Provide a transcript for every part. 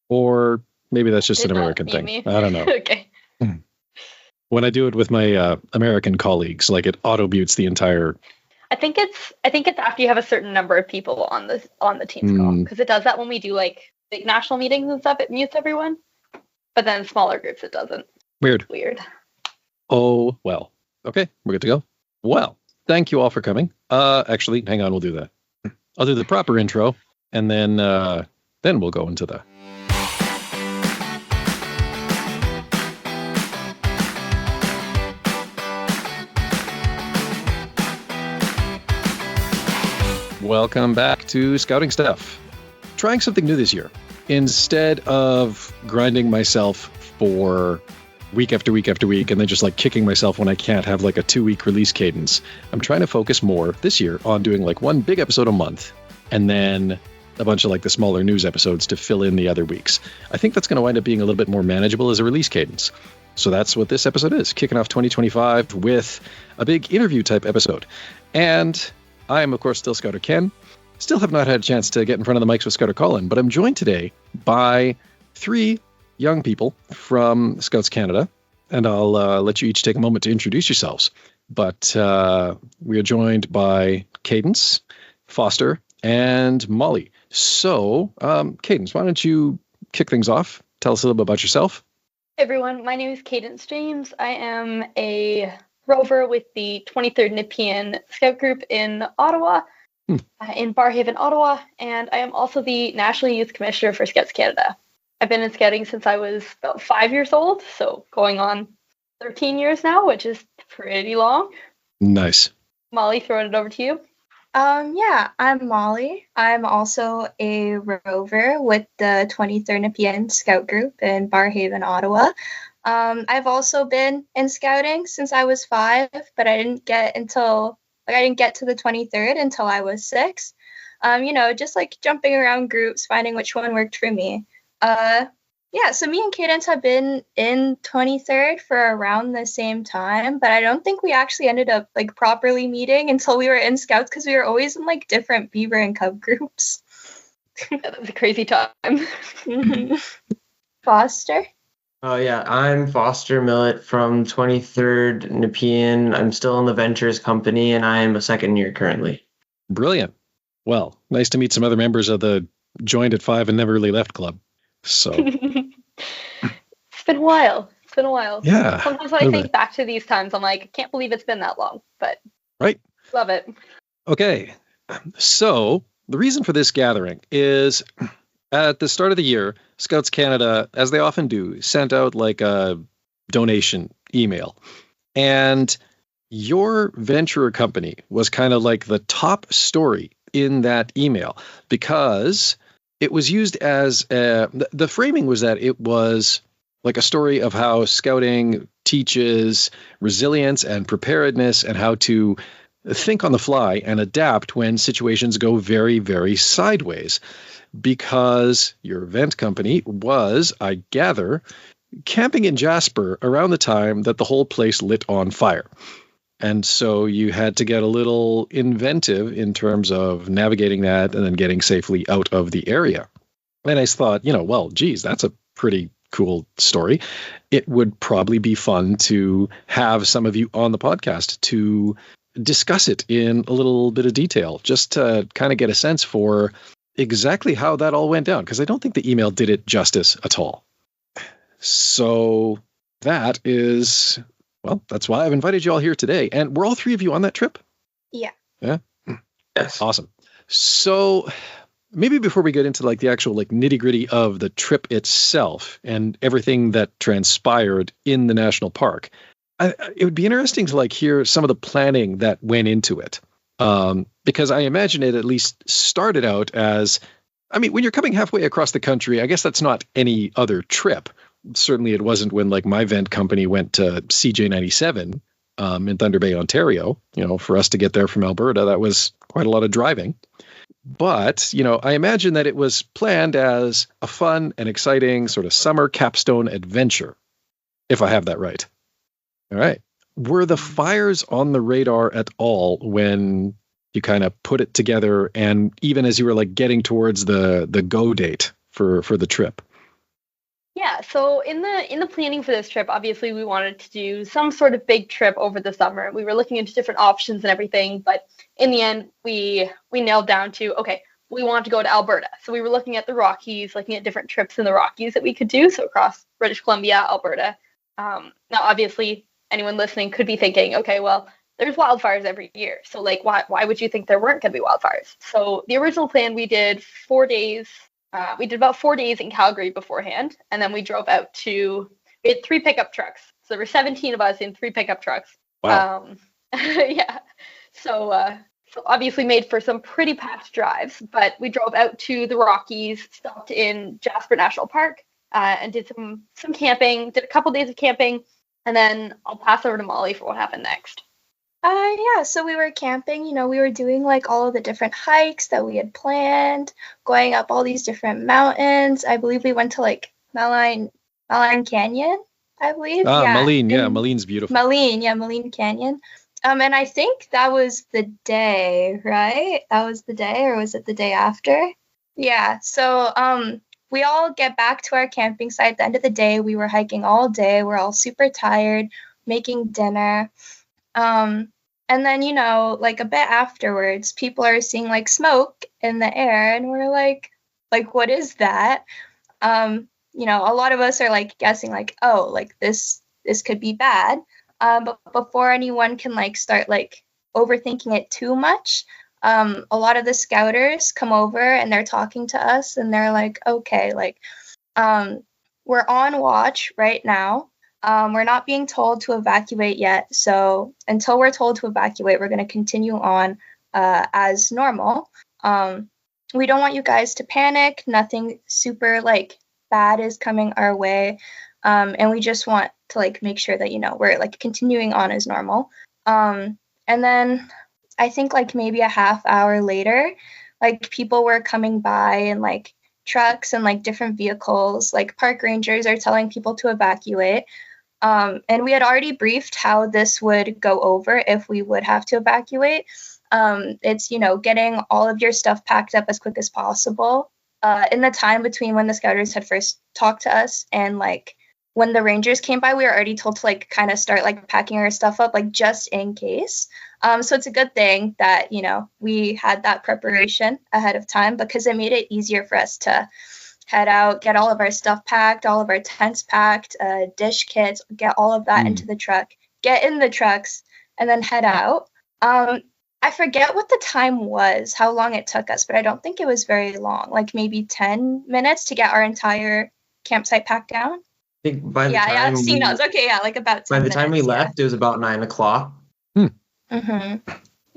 Or maybe that's just Did an not American mute thing. me. I don't know. Okay. When I do it with my American colleagues, like it auto mutes the entire. I think it's after you have a certain number of people on the Teams call, because it does that when we do like big national meetings and stuff. It mutes everyone, but then smaller groups it doesn't. Weird. Oh well. Okay, we're good to go. Well, thank you all for coming. Actually, hang on, we'll do that. I'll do the proper intro, and then we'll go into the. Welcome back to Scouting Stuff. Trying something new this year. Instead of grinding myself for week after week after week and then just like kicking myself when I can't have like a 2-week release cadence, I'm trying to focus more this year on doing like one big episode a month and then a bunch of like the smaller news episodes to fill in the other weeks. I think that's going to wind up being a little bit more manageable as a release cadence. So that's what this episode is, kicking off 2025 with a big interview type episode. And I am, of course, still Scouter Ken. Still have not had a chance to get in front of the mics with Scouter Colin, but I'm joined today by 3 young people from Scouts Canada, and I'll let you each take a moment to introduce yourselves. But we are joined by Cadence, Foster, and Molly. So, Cadence, why don't you kick things off? Tell us a little bit about yourself. Hey everyone, my name is Cadence James. I am a rover with the 23rd Nepean Scout Group in Ottawa, in Barrhaven, Ottawa, and I am also the National Youth Commissioner for Scouts Canada. I've been in scouting since I was about 5 years old, so going on 13 years now, which is pretty long. Nice. Molly, throwing it over to you. Yeah, I'm Molly. I'm also a rover with the 23rd Nepean Scout Group in Barrhaven, Ottawa. I've also been in scouting since I was 5, but I didn't get to the 23rd until I was 6. Just like jumping around groups, finding which one worked for me. So me and Cadence have been in 23rd for around the same time, but I don't think we actually ended up like properly meeting until we were in scouts because we were always in like different beaver and cub groups. That was a crazy time. Foster? Yeah, I'm Foster Millett from 23rd Nepean. I'm still in the Ventures Company, and I am a second year currently. Brilliant. Well, nice to meet some other members of the Joined at 5 and Never Really Left Club. So It's been a while. Yeah. Sometimes when I think back to these times, I'm like, I can't believe it's been that long, but right. Love it. Okay. So the reason for this gathering is at the start of the year, Scouts Canada, as they often do, sent out like a donation email. And your venture company was kind of like the top story in that email because it was used as the framing was that it was like a story of how scouting teaches resilience and preparedness and how to think on the fly and adapt when situations go very, very sideways. Because your event company was, I gather, camping in Jasper around the time that the whole place lit on fire. And so you had to get a little inventive in terms of navigating that and then getting safely out of the area. And I thought, well, geez, that's a pretty cool story. It would probably be fun to have some of you on the podcast to discuss it in a little bit of detail, just to kind of get a sense for exactly how that all went down, because I don't think the email did it justice at all. So that is, well, that's why I've invited you all here today. And were all 3 of you on that trip? Yeah. Yeah? Yes. Awesome. So maybe before we get into like the actual like nitty gritty of the trip itself and everything that transpired in the national park, it would be interesting to like hear some of the planning that went into it. Because I imagine it at least started out as, I mean, when you're coming halfway across the country, I guess that's not any other trip. Certainly it wasn't when like my vent company went to CJ97 in Thunder Bay, Ontario. For us to get there from Alberta, that was quite a lot of driving. But, I imagine that it was planned as a fun and exciting sort of summer capstone adventure, if I have that right. All right. Were the fires on the radar at all when you kind of put it together, and even as you were like getting towards the go date for the trip? Yeah, so in the planning for this trip, obviously we wanted to do some sort of big trip over the summer. We were looking into different options and everything, but in the end we nailed down to, okay, we want to go to Alberta. So we were looking at the Rockies, looking at different trips in the Rockies that we could do, so across British Columbia, Alberta. Now obviously anyone listening could be thinking, okay, well, there's wildfires every year. So like why would you think there weren't going to be wildfires? So the original plan, we did 4 days. We did about 4 days in Calgary beforehand, and then we drove out to. We had 3 pickup trucks, so there were 17 of us in 3 pickup trucks. Wow. Yeah. So obviously made for some pretty packed drives, but we drove out to the Rockies, stopped in Jasper National Park, and did some camping. Did a couple days of camping, and then I'll pass over to Molly for what happened next. Yeah, so we were camping, we were doing like all of the different hikes that we had planned, going up all these different mountains. I believe we went to like Maline Canyon, I believe. Maline, Maline's beautiful. Maline Canyon. And I think that was the day, right? That was the day, or was it the day after? Yeah, so we all get back to our camping site at the end of the day. We were hiking all day. We're all super tired, making dinner. And then, like a bit afterwards, people are seeing like smoke in the air, and we're like, what is that? A lot of us are like guessing like, oh, like this could be bad. But before anyone can like start like overthinking it too much, a lot of the scouters come over and they're talking to us, and they're like, okay, like, we're on watch right now. We're not being told to evacuate yet, so until we're told to evacuate, we're going to continue on as normal. We don't want you guys to panic. Nothing super like bad is coming our way, and we just want to like make sure that we're like continuing on as normal. And then I think like maybe a half hour later, like people were coming by and like trucks and like different vehicles, like park rangers are telling people to evacuate. And we had already briefed how this would go over if we would have to evacuate. It's, getting all of your stuff packed up as quick as possible. In the time between when the scouters had first talked to us and like when the rangers came by, we were already told to like kind of start like packing our stuff up, like just in case. So it's a good thing that, we had that preparation ahead of time, because it made it easier for us to head out, get all of our stuff packed, all of our tents packed, dish kits, get all of that into the truck, get in the trucks, and then head out. I forget what the time was, how long it took us, but I don't think it was very long, like maybe 10 minutes to get our entire campsite packed down. I think by the time like about 10 by the time we minutes, left, it was about 9:00.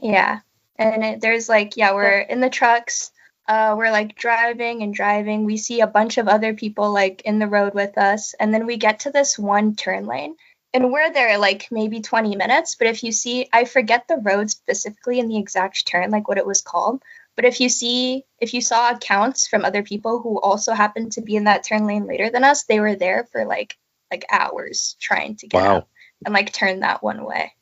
Yeah, and there's like, we're in the trucks. We're like driving. We see a bunch of other people like in the road with us. And then we get to this one turn lane, and we're there like maybe 20 minutes. But if you see, I forget the road specifically and the exact turn, like what it was called. But if you saw accounts from other people who also happened to be in that turn lane later than us, they were there for like hours trying to get out and like turn that one way.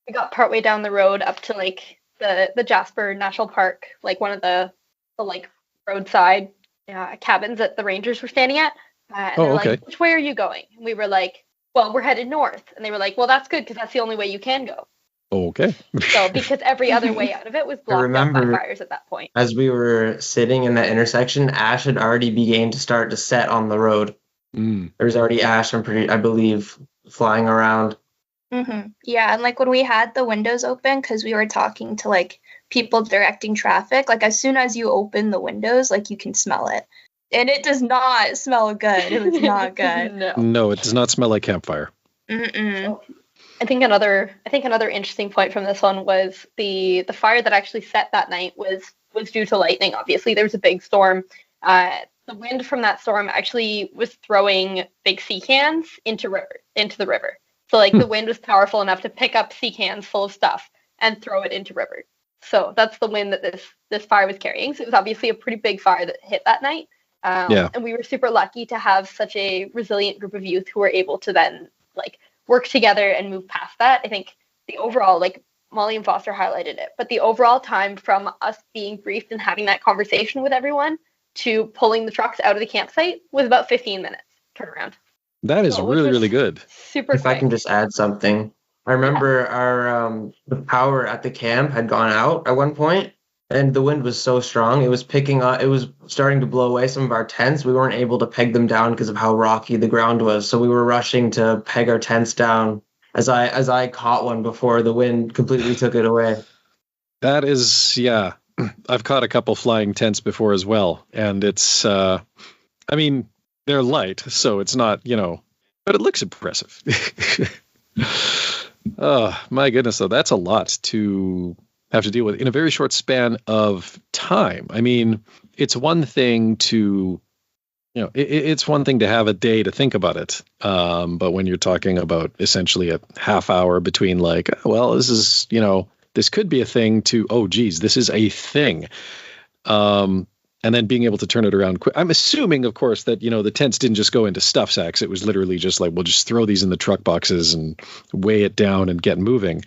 We got partway down the road up to like the Jasper National Park, like one of the like roadside cabins that the rangers were standing at. And they're like, which way are you going? And we were like, well, we're headed north. And they were like, well, that's good, because that's the only way you can go. Okay. So because every other way out of it was blocked up by fires at that point. As we were sitting in that intersection, ash had already begun to start to set on the road. There was already ash, I believe, flying around. Yeah, and like when we had the windows open, because we were talking to like people directing traffic, like as soon as you open the windows, like you can smell it, and it does not smell good. It was not good. No, it does not smell like campfire. So, I think another interesting point from this one was the fire that actually set that night was due to lightning. Obviously, there was a big storm. The wind from that storm actually was throwing big sea cans into the river. So like the wind was powerful enough to pick up sea cans full of stuff and throw it into river. So that's the wind that this fire was carrying. So it was obviously a pretty big fire that hit that night. And we were super lucky to have such a resilient group of youth who were able to then like work together and move past that. I think the overall, like Molly and Foster highlighted it, but the overall time from us being briefed and having that conversation with everyone to pulling the trucks out of the campsite was about 15 minutes. turnaround. That is really, really good. Super If quick. I can just add something. I remember our the power at the camp had gone out at one point, and the wind was so strong it was picking up. It was starting to blow away some of our tents. We weren't able to peg them down because of how rocky the ground was. So we were rushing to peg our tents down as I caught one before the wind completely took it away. That is, yeah. I've caught a couple flying tents before as well, and it's, I mean, they're light, so it's not, but it looks impressive. Oh, my goodness, though, that's a lot to have to deal with in a very short span of time. I mean, it's one thing to, it's one thing to have a day to think about it. But when you're talking about essentially a half hour between like, well, this is, this could be a thing to, oh, geez, this is a thing. And then being able to turn it around quick. I'm assuming, of course, that, the tents didn't just go into stuff sacks. It was literally just like, we'll just throw these in the truck boxes and weigh it down and get moving.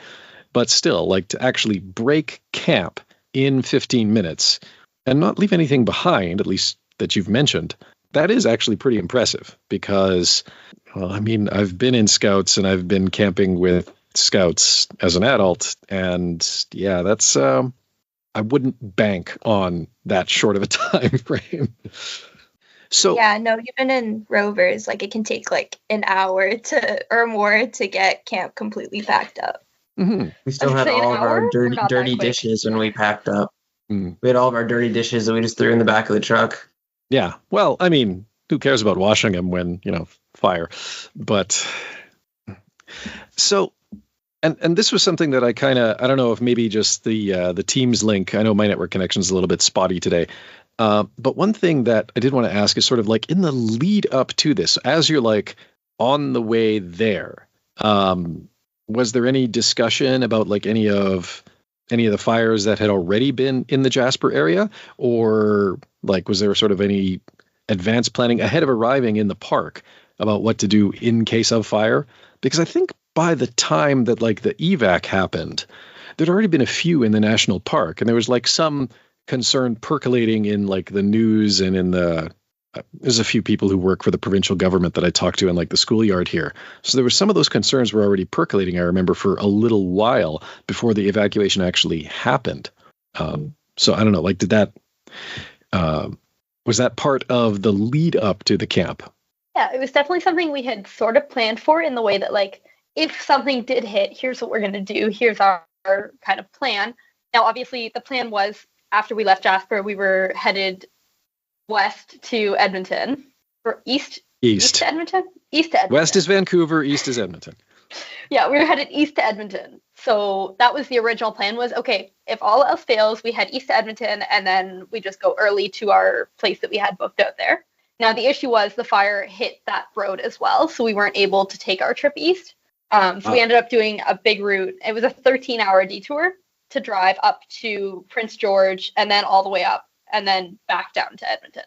But still, like to actually break camp in 15 minutes and not leave anything behind, at least that you've mentioned, that is actually pretty impressive because, well, I mean, I've been in scouts and I've been camping with scouts as an adult. And yeah, that's, I wouldn't bank on that short of a time frame. So yeah, no, even in rovers, like it can take like an hour or more to get camp completely packed up. Mm-hmm. We still had all of our dirty dishes when we packed up. We had all of our dirty dishes that we just threw in the back of the truck. Yeah, well, I mean, who cares about washing them when, fire? But so, and this was something that I don't know if maybe just the Teams link, I know my network connection is a little bit spotty today. But one thing that I did want to ask is sort of like in the lead up to this, as you're like on the way there, was there any discussion about like any of the fires that had already been in the Jasper area, or like was there sort of any advanced planning ahead of arriving in the park about what to do in case of fire? Because I think by the time that like the evac happened, there'd already been a few in the national park, and there was like some concern percolating in like the news and in there's a few people who work for the provincial government that I talked to in like the schoolyard here. So there were some of those concerns were already percolating, I remember, for a little while before the evacuation actually happened. So I don't know, like did that, was that part of the lead up to the camp? Yeah, it was definitely something we had sort of planned for in the way that like, if something did hit, here's what we're going to do. Here's our kind of plan. Now, obviously, the plan was after we left Jasper, we were headed west to Edmonton, or east to Edmonton? East to Edmonton. West is Vancouver, east is Edmonton. Yeah, we were headed east to Edmonton. So that was the original plan was, okay, if all else fails, we head east to Edmonton, and then we just go early to our place that we had booked out there. Now, the issue was the fire hit that road as well, so we weren't able to take our trip east. So we ended up doing a big route. It was a 13-hour detour to drive up to Prince George and then all the way up and then back down to Edmonton.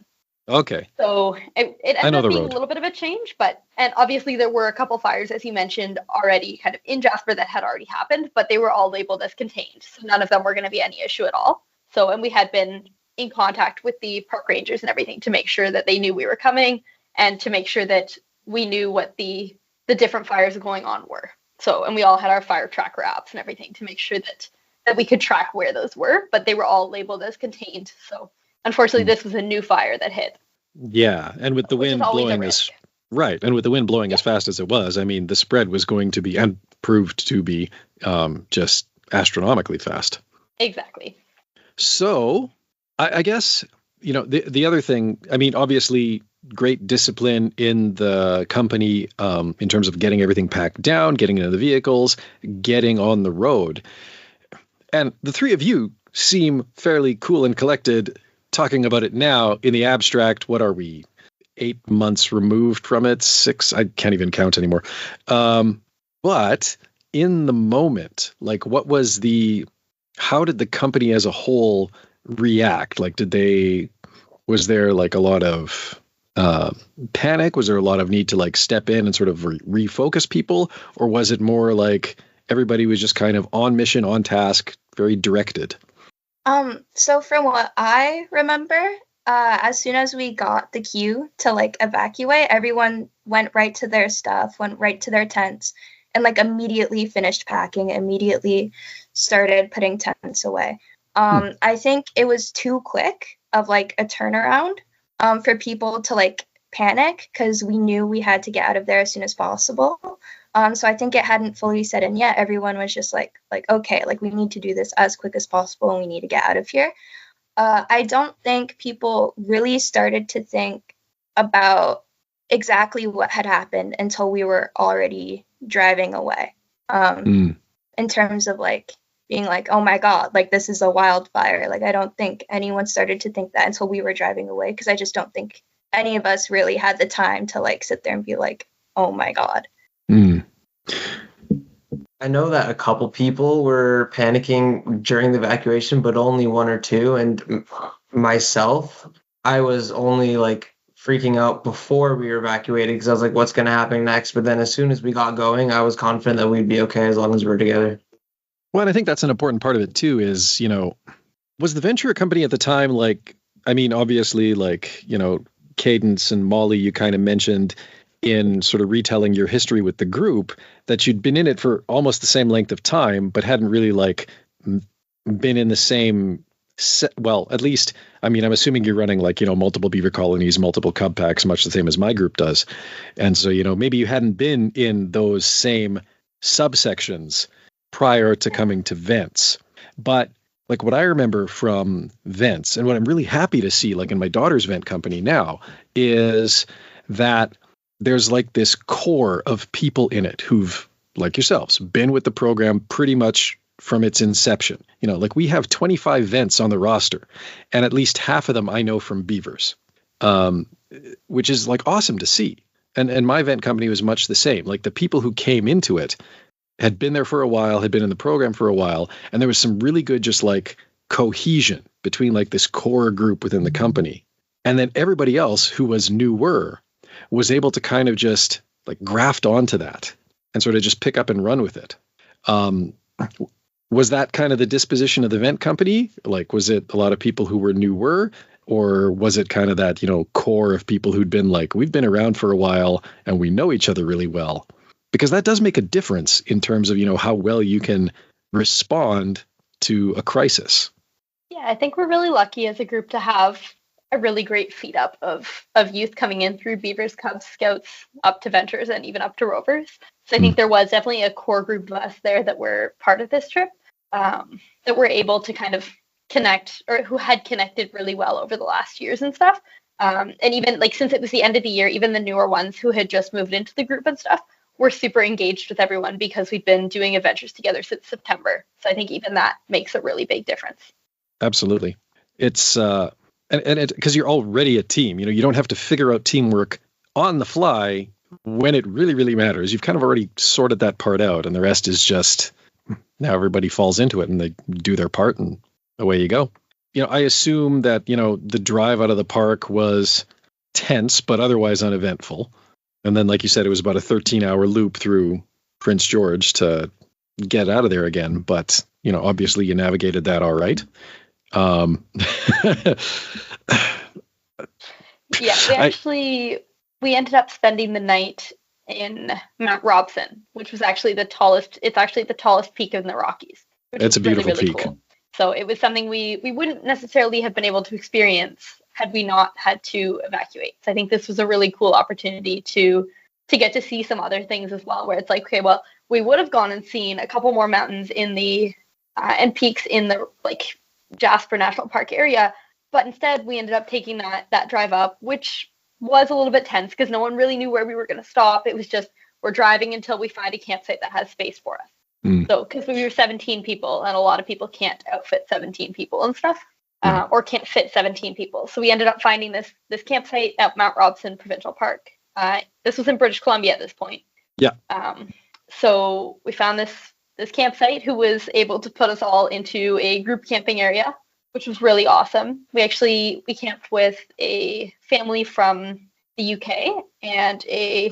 Okay. So it ended up being a little bit of a change, and obviously there were a couple fires, as you mentioned, already kind of in Jasper that had already happened, but they were all labeled as contained. So none of them were going to be any issue at all. So, and we had been in contact with the park rangers and everything to make sure that they knew we were coming and to make sure that we knew what the different fires going on were. So, and we all had our fire tracker apps and everything to make sure that we could track where those were, but they were all labeled as contained. So unfortunately, this was a new fire that hit. Yeah, and with the wind blowing as fast as it was, I mean, the spread was going to be and proved to be just astronomically fast. Exactly. So, I guess the other thing. I mean, obviously, great discipline in the company in terms of getting everything packed down, getting into the vehicles, getting on the road, and the three of you seem fairly cool and collected. Talking about it now in the abstract, what are we, 8 months removed from it? 6, I can't even count anymore. But in the moment, like how did the company as a whole react? Like, was there like a lot of panic? Was there a lot of need to like step in and sort of refocus people? Or was it more like everybody was just kind of on mission, on task, very directed? So from what I remember, as soon as we got the cue to like evacuate, everyone went right to their stuff, went right to their tents, and like immediately finished packing, immediately started putting tents away. I think it was too quick of like a turnaround for people to like panic, because we knew we had to get out of there as soon as possible. So I think it hadn't fully set in yet. Everyone was just like, okay, like we need to do this as quick as possible and we need to get out of here. I don't think people really started to think about exactly what had happened until we were already driving away. In terms of like being like, oh my God, like this is a wildfire. Like I don't think anyone started to think that until we were driving away, because I just don't think any of us really had the time to like sit there and be like, oh my God. I know that a couple people were panicking during the evacuation, but only one or two. And myself, I was only like freaking out before we were evacuated, because I was like, what's going to happen next? But then as soon as we got going, I was confident that we'd be okay as long as we were together. Well, and I think that's an important part of it too, is, was the venture company at the time, like, I mean, obviously, like, Cadence and Molly, you kind of mentioned in sort of retelling your history with the group that you'd been in it for almost the same length of time, but hadn't really like been in the same well, at least, I mean, I'm assuming you're running like, multiple beaver colonies, multiple cub packs, much the same as my group does. And so, maybe you hadn't been in those same subsections prior to coming to Vents. But like what I remember from Vents, and what I'm really happy to see, like in my daughter's vent company now, is that there's like this core of people in it who've, like yourselves, been with the program pretty much from its inception. Like we have 25 vents on the roster, and at least half of them I know from beavers, which is like awesome to see. And my vent company was much the same. Like the people who came into it had been there for a while, had been in the program for a while, and there was some really good just like cohesion between like this core group within the company. And then everybody else who was newer was able to kind of just like graft onto that and sort of just pick up and run with it. Was that kind of the disposition of the vent company? Like, was it a lot of people who were newer, or was it kind of that, core of people who'd been like, we've been around for a while and we know each other really well? Because that does make a difference in terms of, how well you can respond to a crisis. Yeah, I think we're really lucky as a group to have a really great feed up of youth coming in through Beavers, Cubs, Scouts, up to Ventures, and even up to Rovers. So I think there was definitely a core group of us there that were part of this trip, that were able to kind of connect, or who had connected really well over the last years and stuff. And even like since it was the end of the year, even the newer ones who had just moved into the group and stuff were super engaged with everyone, because we'd been doing adventures together since September. So I think even that makes a really big difference. Absolutely. It's and because you're already a team, you don't have to figure out teamwork on the fly when it really, really matters. You've kind of already sorted that part out, and the rest is just now everybody falls into it and they do their part and away you go. I assume that, the drive out of the park was tense, but otherwise uneventful. And then, like you said, it was about a 13-hour loop through Prince George to get out of there again. But, obviously you navigated that all right. Yeah, we ended up spending the night in Mount Robson, which was actually the tallest peak in the Rockies. It's a beautiful really, really peak. Cool. So it was something we wouldn't necessarily have been able to experience had we not had to evacuate. So I think this was a really cool opportunity to get to see some other things as well, where it's like, okay, well, we would have gone and seen a couple more mountains in the and peaks in the like Jasper National Park area, but instead we ended up taking that drive up, which was a little bit tense because no one really knew where we were going to stop. It was just, we're driving until we find a campsite that has space for us. So because we were 17 people, and a lot of people can't outfit 17 people and stuff, or can't fit 17 people. So we ended up finding this campsite at Mount Robson Provincial Park. This was in British Columbia at this point. Yeah. So we found this campsite who was able to put us all into a group camping area, which was really awesome. We camped with a family from the UK and a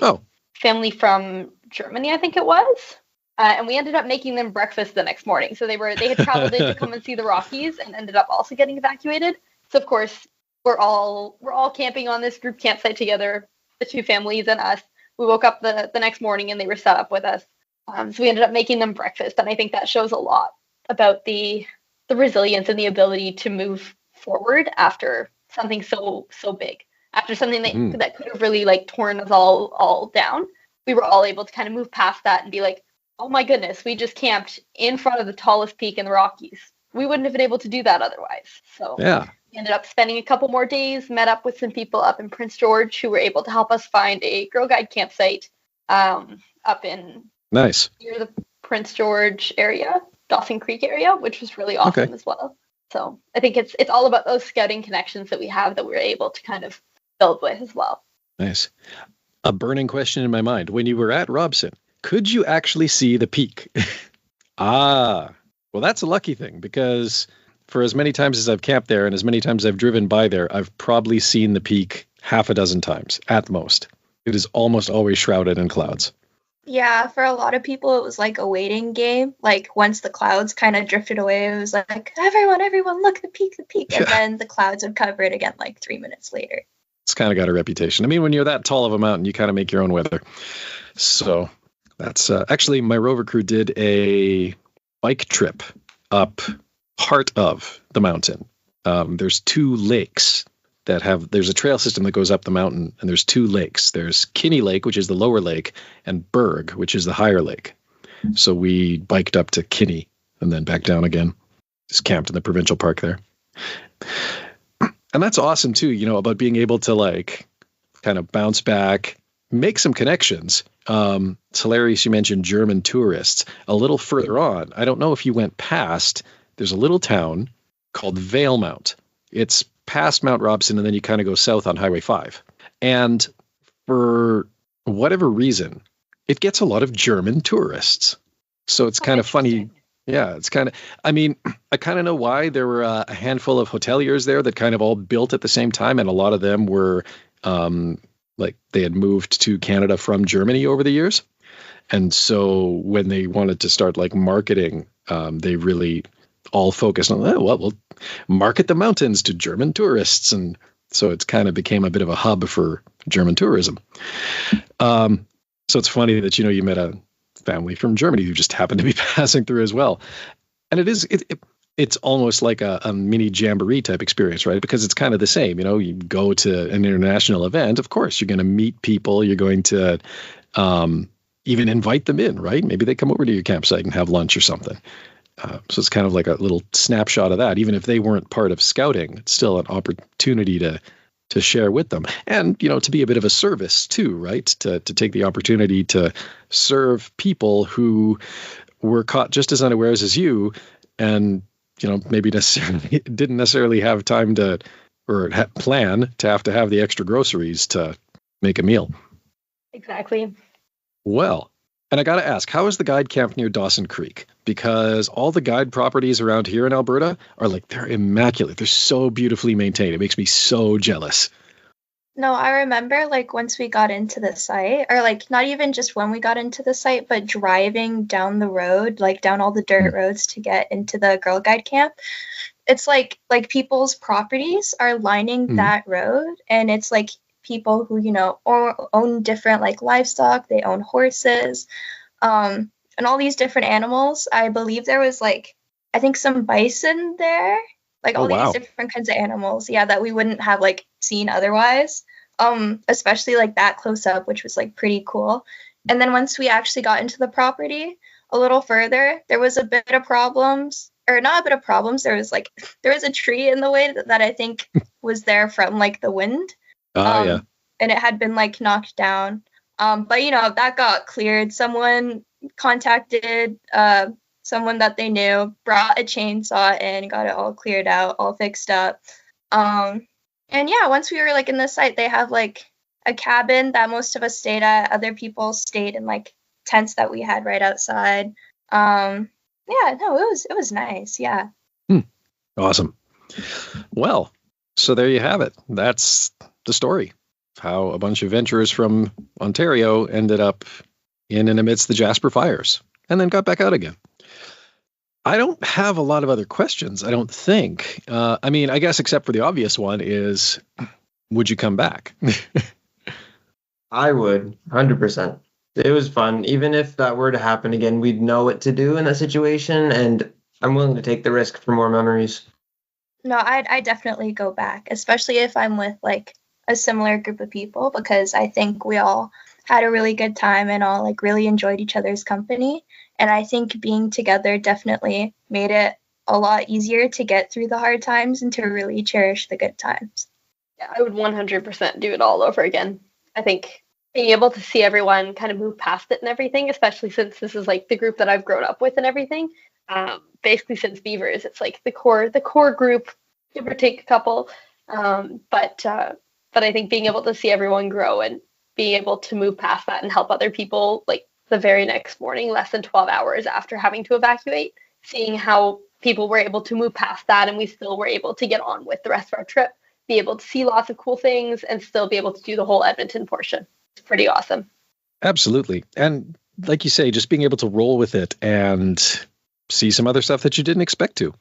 family from Germany, I think it was. And we ended up making them breakfast the next morning. So they had traveled in to come and see the Rockies and ended up also getting evacuated. So of course, we're all camping on this group campsite together, the two families and us. We woke up the next morning and they were set up with us. So we ended up making them breakfast, and I think that shows a lot about the resilience and the ability to move forward after something so big, after something that could have really like torn us all down. We were all able to kind of move past that and be like, oh my goodness, we just camped in front of the tallest peak in the Rockies. We wouldn't have been able to do that otherwise. So Yeah. we ended up spending a couple more days, met up with some people up in Prince George who were able to help us find a Girl Guide campsite up in Nice. near the Prince George area, Dawson Creek area, which was really awesome as well. So I think it's all about those scouting connections that we have that we're able to kind of build with as well. Nice. A burning question in my mind. When you were at Robson, could you actually see the peak? Well, that's a lucky thing, because for as many times as I've camped there and as many times I've driven by there, I've probably seen the peak half a dozen times at most. It is almost always shrouded in clouds. Yeah, for a lot of people, it was like a waiting game. Like once the clouds kind of drifted away, it was like, everyone, look, the peak. And then the clouds would cover it again like 3 minutes later. It's kind of got a reputation. I mean, when you're that tall of a mountain, you kind of make your own weather. So that's actually my rover crew did a bike trip up part of the mountain. There's two lakes there's a trail system that goes up the mountain, and there's two lakes. There's Kinney Lake, which is the lower lake, and Berg, which is the higher lake. So we biked up to Kinney and then back down again. Just camped in the provincial park there. And that's awesome too, about being able to like kind of bounce back, make some connections. It's hilarious you mentioned German tourists. A little further on, I don't know if you went past, there's a little town called Valemount. It's past Mount Robson, and then you kind of go south on Highway 5. And for whatever reason, it gets a lot of German tourists. So it's kind of funny. Yeah, it's kind of, I mean, I kind of know why. There were a handful of hoteliers there that kind of all built at the same time, and a lot of them were like they had moved to Canada from Germany over the years. And so when they wanted to start like marketing, they really all focused on, we'll market the mountains to German tourists. And so it's kind of became a bit of a hub for German tourism. So it's funny that, you met a family from Germany who just happened to be passing through as well. And it's almost like a mini jamboree type experience, right? Because it's kind of the same, you go to an international event, of course, you're going to meet people, you're going to even invite them in, right? Maybe they come over to your campsite and have lunch or something. So it's kind of like a little snapshot of that. Even if they weren't part of scouting, it's still an opportunity to share with them. And, to be a bit of a service too, right? To take the opportunity to serve people who were caught just as unawares as you, and, maybe didn't necessarily have time to, or plan to have the extra groceries to make a meal. Exactly. Well, and I got to ask, how is the guide camp near Dawson Creek? Because all the guide properties around here in Alberta are they're immaculate. They're so beautifully maintained. It makes me so jealous. No, I remember once we got into the site, or not even just when we got into the site, but driving down the road, down all the dirt roads to get into the Girl Guide camp. It's like people's properties are lining that road, and it's people who, own different livestock. They own horses, and all these different animals. I believe there was I think some bison there, these different kinds of animals. Yeah, that we wouldn't have seen otherwise. Especially that close up, which was pretty cool. And then once we actually got into the property a little further, there was a bit of problems, or not a bit of problems. There was a tree in the way that I think was there from the wind. Yeah. And it had been knocked down. But that got cleared. Someone contacted someone that they knew, brought a chainsaw in, got it all cleared out, all fixed up. And yeah, once we were in the site, they have a cabin that most of us stayed at. Other people stayed in tents that we had right outside. Yeah, no, it was nice. Yeah. Awesome. Well, so there you have it. That's the story. How a bunch of venturers from Ontario ended up in and amidst the Jasper fires and then got back out again. I don't have a lot of other questions, I don't think. I mean, I guess except for the obvious one is, would you come back? I would, 100%. It was fun. Even if that were to happen again, we'd know what to do in that situation, and I'm willing to take the risk for more memories. No, I definitely go back, especially if I'm with like a similar group of people, because I think we all had a really good time and all like really enjoyed each other's company. And I think being together definitely made it a lot easier to get through the hard times and to really cherish the good times. Yeah, I would 100% do it all over again. I think being able to see everyone kind of move past it and everything, especially since this is like the group that I've grown up with and everything. Basically since Beavers, it's like the core group, give or take a couple. But I think being able to see everyone grow and being able to move past that and help other people, like the very next morning, less than 12 hours after having to evacuate, seeing how people were able to move past that and we still were able to get on with the rest of our trip, be able to see lots of cool things and still be able to do the whole Edmonton portion. It's pretty awesome. Absolutely. And like you say, just being able to roll with it and see some other stuff that you didn't expect to.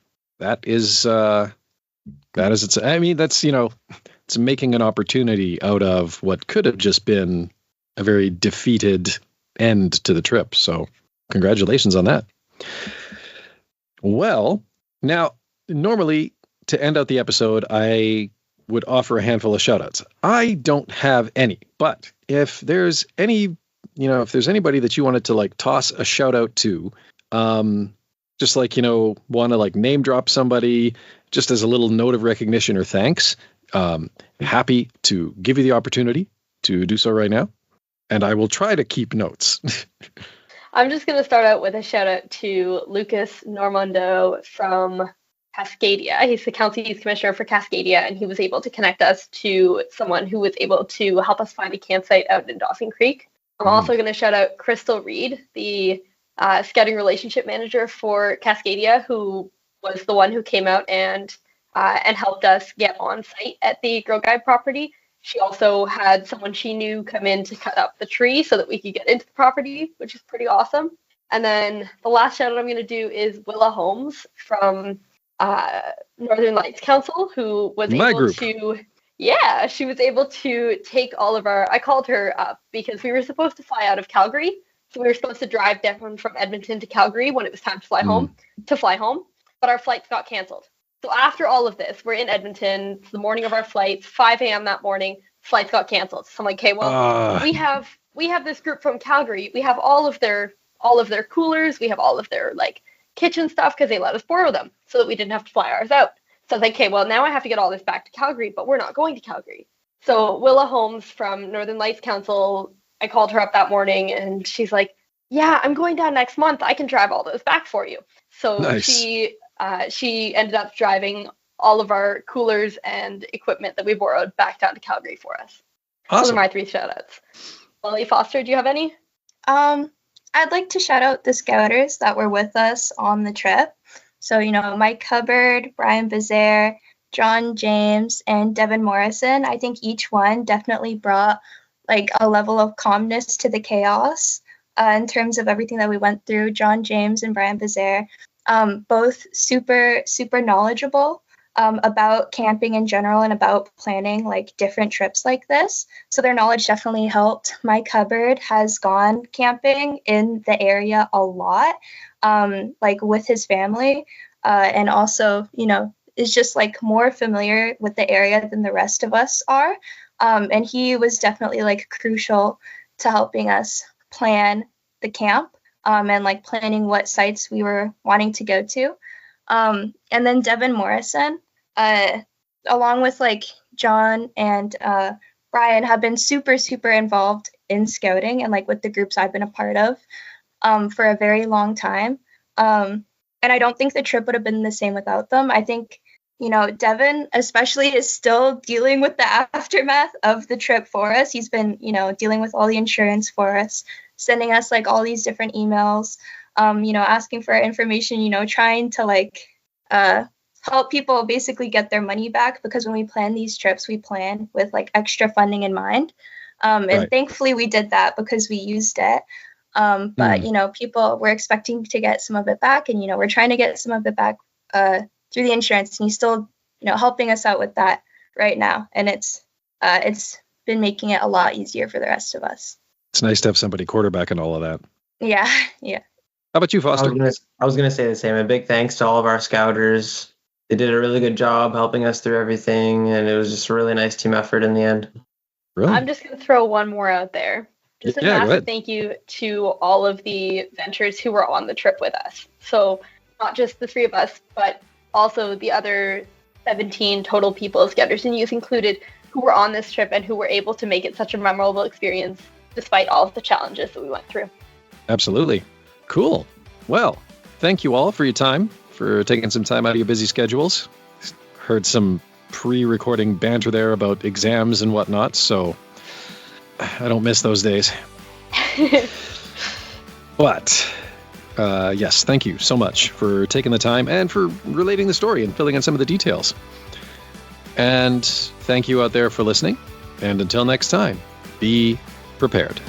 It's making an opportunity out of what could have just been a very defeated end to the trip. So congratulations on that. Well, now, normally to end out the episode, I would offer a handful of shout-outs. I don't have any, but if there's anybody that you wanted to like toss a shout-out to, just like, want to like name drop somebody just as a little note of recognition or thanks, happy to give you the opportunity to do so right now. And I will try to keep notes. I'm just going to start out with a shout out to Lucas Normando from Cascadia. He's the county youth commissioner for Cascadia, and he was able to connect us to someone who was able to help us find a campsite out in Dawson Creek. I'm also going to shout out Crystal Reed, the scouting relationship manager for Cascadia, who was the one who came out and helped us get on site at the Girl Guide property. She also had someone she knew come in to cut up the tree so that we could get into the property, which is pretty awesome. And then the last shout out I'm going to do is Willa Holmes from Northern Lights Council, who was she was able to take all of our, I called her up because we were supposed to fly out of Calgary. So we were supposed to drive down from Edmonton to Calgary when it was time to fly home, but our flights got canceled. So after all of this, we're in Edmonton. It's the morning of our flights, 5 a.m. that morning. Flights got canceled. So I'm like, okay, well, we have this group from Calgary. We have all of their coolers. We have all of their like kitchen stuff because they let us borrow them so that we didn't have to fly ours out. So I was like, okay, well, now I have to get all this back to Calgary, but we're not going to Calgary. So Willa Holmes from Northern Lights Council, I called her up that morning and she's like, yeah, I'm going down next month. I can drive all those back for you. So nice. She ended up driving all of our coolers and equipment that we borrowed back down to Calgary for us. Awesome. Those are my 3 shout-outs. Molly Foster, do you have any? I'd like to shout out the Scouters that were with us on the trip. So, Mike Hubbard, Brian Bazaire, John James, and Devin Morrison. I think each one definitely brought like a level of calmness to the chaos in terms of everything that we went through. John James and Brian Bazaire, both super, super knowledgeable about camping in general and about planning like different trips like this. So their knowledge definitely helped. Mike Hubbard has gone camping in the area a lot, like with his family, and also, is just like more familiar with the area than the rest of us are. And he was definitely like crucial to helping us plan the camp and like planning what sites we were wanting to go to. And then Devin Morrison, along with like John and Brian, have been super, super involved in scouting and like with the groups I've been a part of for a very long time. And I don't think the trip would have been the same without them. I think, Devin especially is still dealing with the aftermath of the trip for us. He's been, dealing with all the insurance for us, sending us like all these different emails, asking for information, trying to like help people basically get their money back, because when we plan these trips, we plan with like extra funding in mind. And right. Thankfully we did that because we used it. But people we're expecting to get some of it back, and we're trying to get some of it back through the insurance, and he's still helping us out with that right now, and it's been making it a lot easier for the rest of us. It's nice to have somebody quarterbacking all of that. Yeah. How about you, Foster? I was gonna say the same. A big thanks to all of our scouters. They did a really good job helping us through everything, and it was just a really nice team effort in the end. Really? I'm just going to throw one more out there. Just a massive thank you to all of the ventures who were on the trip with us. So not just the 3 of us, but also the other 17 total people, scouters and youth included, who were on this trip and who were able to make it such a memorable experience despite all of the challenges that we went through. Absolutely. Cool. Well, thank you all for your time, for taking some time out of your busy schedules. Heard some pre-recording banter there about exams and whatnot, so I don't miss those days. But yes, thank you so much for taking the time and for relating the story and filling in some of the details. And thank you out there for listening. And until next time, be prepared.